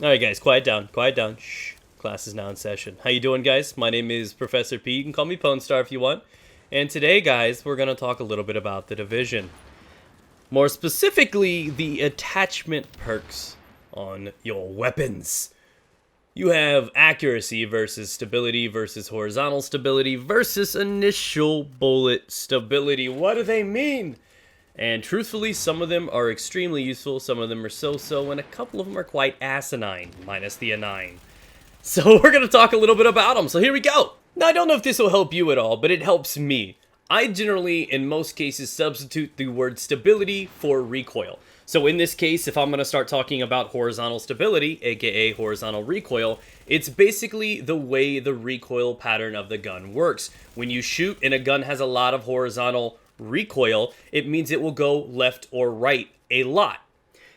Alright guys, quiet down, quiet down. Shh. Class is now in session. How you doing, guys? My name is Professor P. You can call me Pwnstar if you want. And today, guys, we're going to talk a little bit about the Division. More specifically, the attachment perks on your weapons. You have accuracy versus stability versus horizontal stability versus initial bullet stability. What do they mean? And truthfully, some of them are extremely useful, some of them are so-so, and a couple of them are quite asinine, minus the A9. So we're going to talk a little bit about them, so here we go! Now, I don't know if this will help you at all, but it helps me. I generally, in most cases, substitute the word stability for recoil. So in this case, if I'm going to start talking about horizontal stability, aka horizontal recoil, it's basically the way the recoil pattern of the gun works. When you shoot and a gun has a lot of horizontal recoil, it means it will go left or right a lot.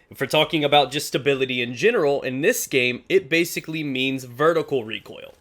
If we're talking about just stability in general, in this game, it basically means vertical recoil.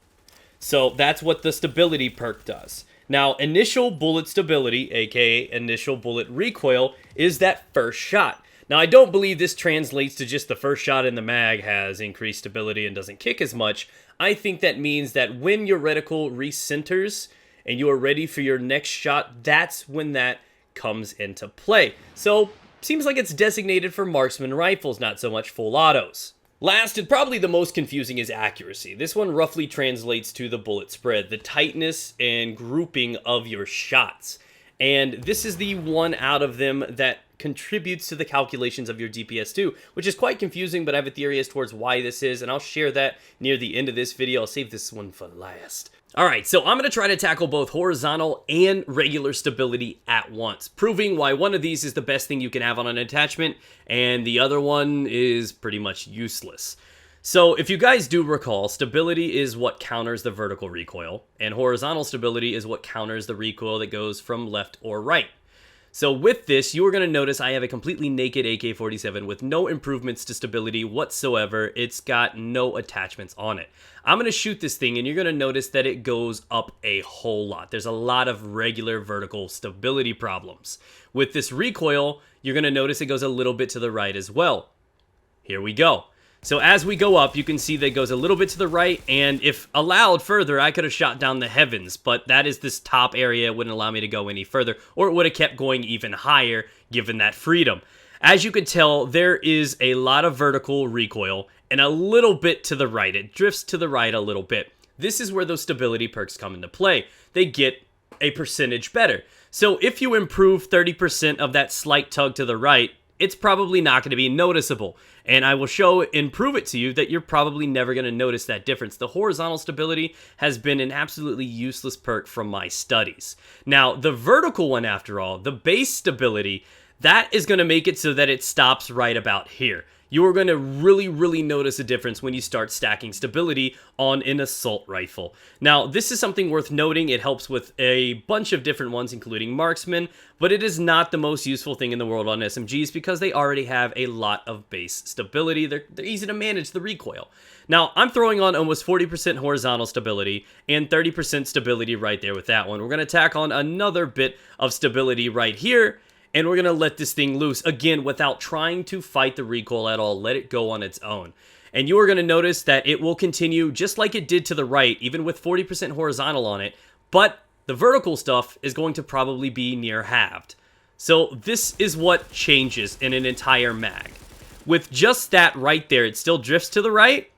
So that's what the stability perk does. Now, initial bullet stability, aka initial bullet recoil, is that first shot. Now, I don't believe this translates to just the first shot in the mag has increased stability and doesn't kick as much. I think that means that when your reticle recenters and you are ready for your next shot, that's when that comes into play. So, seems like it's designated for marksman rifles, not so much full autos. Last, and probably the most confusing, is accuracy. This one roughly translates to the bullet spread, the tightness and grouping of your shots. And this is the one out of them that contributes to the calculations of your DPS2, which is quite confusing, but I have a theory as towards why this is, and I'll share that near the end of this video. I'll save this one for last. Alright, so I'm going to try to tackle both horizontal and regular stability at once, proving why one of these is the best thing you can have on an attachment, and the other one is pretty much useless. So, if you guys do recall, stability is what counters the vertical recoil, and horizontal stability is what counters the recoil that goes from left or right. So with this, you are going to notice I have a completely naked AK-47 with no improvements to stability whatsoever. It's got no attachments on it. I'm going to shoot this thing, and you're going to notice that it goes up a whole lot. There's a lot of regular vertical stability problems. With this recoil, you're going to notice it goes a little bit to the right as well. Here we go. So as we go up, you can see that it goes a little bit to the right, and if allowed further, I could have shot down the heavens, but that is this top area. It wouldn't allow me to go any further, or it would have kept going even higher, given that freedom. As you can tell, there is a lot of vertical recoil, and a little bit to the right. It drifts to the right a little bit. This is where those stability perks come into play. They get a percentage better. So if you improve 30% of that slight tug to the right, it's probably not going to be noticeable. And I will show and prove it to you that you're probably never going to notice that difference. The horizontal stability has been an absolutely useless perk from my studies. Now, the vertical one, after all, the base stability, that is going to make it so that it stops right about here. You are going to really notice a difference when you start stacking stability on an assault rifle. Now, this is something worth noting. It helps with a bunch of different ones, including marksmen, but it is not the most useful thing in the world on SMGs because they already have a lot of base stability. They're easy to manage the recoil. Now, I'm throwing on almost 40% horizontal stability and 30% stability right there with that one. We're going to tack on another bit of stability right here, and we're going to let this thing loose, again, without trying to fight the recoil at all. Let it go on its own. And you are going to notice that it will continue just like it did to the right, even with 40% horizontal on it. But the vertical stuff is going to probably be near halved. So this is what changes in an entire mag. With just that right there, it still drifts to the right,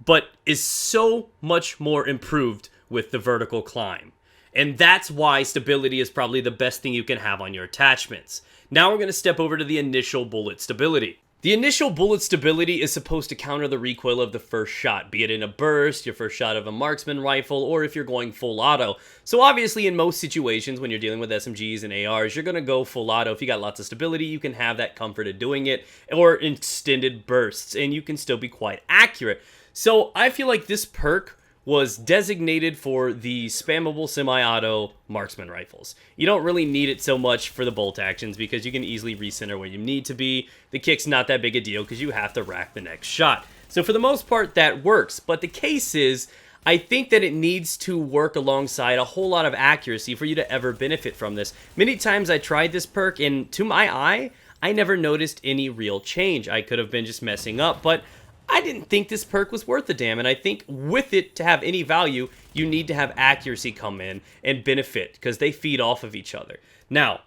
but is so much more improved with the vertical climb. And that's why stability is probably the best thing you can have on your attachments. Now we're going to step over to the initial bullet stability. The initial bullet stability is supposed to counter the recoil of the first shot, be it in a burst, your first shot of a marksman rifle, or if you're going full auto. So obviously in most situations when you're dealing with SMGs and ARs, you're going to go full auto. If you got lots of stability, you can have that comfort of doing it, or extended bursts, and you can still be quite accurate. So I feel like this perk was designated for the spammable semi-auto marksman rifles. You don't really need it so much for the bolt actions because you can easily recenter where you need to be. The kick's not that big a deal because you have to rack the next shot. So for the most part, that works. But the case is, I think that it needs to work alongside a whole lot of accuracy for you to ever benefit from this. Many times I tried this perk, and to my eye, I never noticed any real change. I could have been just messing up, but I didn't think this perk was worth a damn, and I think with it to have any value, you need to have accuracy come in and benefit, because they feed off of each other. Now,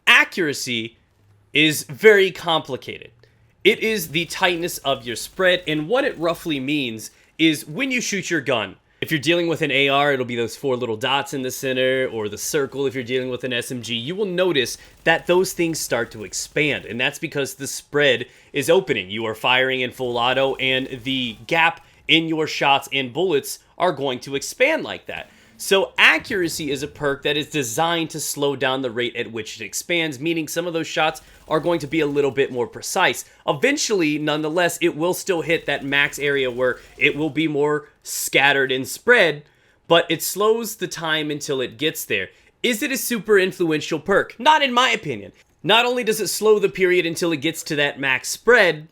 accuracy is very complicated. It is the tightness of your spread, and what it roughly means is when you shoot your gun. If you're dealing with an AR, it'll be those 4 little dots in the center, or the circle if you're dealing with an SMG. You will notice that those things start to expand, and that's because the spread is opening. You are firing in full auto, and the gap in your shots and bullets are going to expand like that. So accuracy is a perk that is designed to slow down the rate at which it expands, meaning some of those shots are going to be a little bit more precise. Eventually, nonetheless, it will still hit that max area where it will be more scattered and spread, but it slows the time until it gets there. Is it a super influential perk? Not in my opinion. Not only does it slow the period until it gets to that max spread,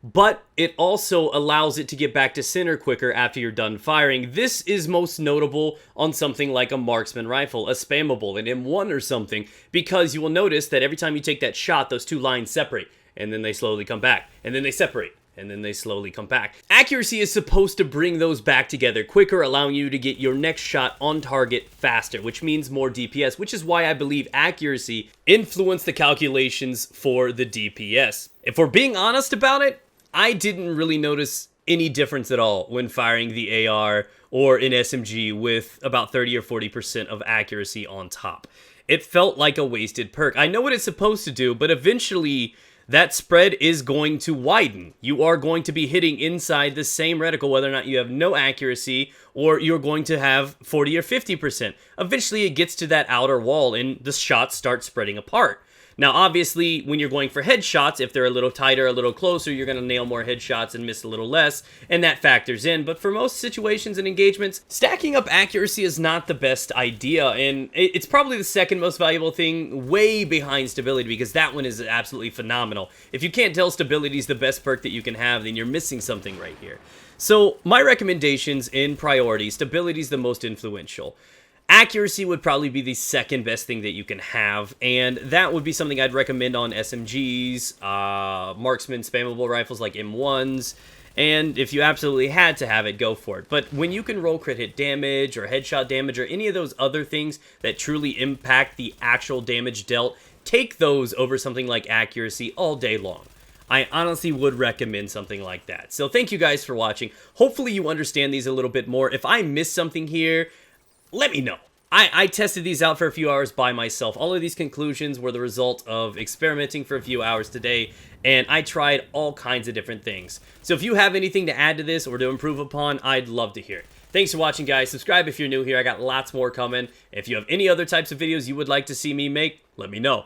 but it also allows it to get back to center quicker after you're done firing. This is most notable on something like a marksman rifle, a spammable, an M1 or something, because you will notice that every time you take that shot, those 2 lines separate, and then they slowly come back, and then they separate, and then they slowly come back. Accuracy is supposed to bring those back together quicker, allowing you to get your next shot on target faster, which means more DPS, which is why I believe accuracy influenced the calculations for the DPS. If we're being honest about it, I didn't really notice any difference at all when firing the AR or an SMG with about 30 or 40% of accuracy on top. It felt like a wasted perk. I know what it's supposed to do, but eventually that spread is going to widen. You are going to be hitting inside the same reticle whether or not you have no accuracy or you're going to have 40 or 50%. Eventually it gets to that outer wall and the shots start spreading apart. Now, obviously, when you're going for headshots, if they're a little tighter, a little closer, you're going to nail more headshots and miss a little less, and that factors in. But for most situations and engagements, stacking up accuracy is not the best idea, and it's probably the second most valuable thing, way behind stability, because that one is absolutely phenomenal. If you can't tell stability is the best perk that you can have, then you're missing something right here. So, my recommendations in priority, stability is the most influential. Accuracy would probably be the second best thing that you can have, and that would be something I'd recommend on SMGs, marksman spammable rifles like M1s, and if you absolutely had to have it, go for it. But when you can roll crit hit damage or headshot damage or any of those other things that truly impact the actual damage dealt, take those over something like accuracy all day long. I honestly would recommend something like that. So thank you guys for watching. Hopefully you understand these a little bit more. If I missed something here, let me know. I tested these out for a few hours by myself. All of these conclusions were the result of experimenting for a few hours today, and I tried all kinds of different things. So if you have anything to add to this or to improve upon, I'd love to hear it. Thanks for watching, guys. Subscribe if you're new here. I got lots more coming. If you have any other types of videos you would like to see me make, let me know.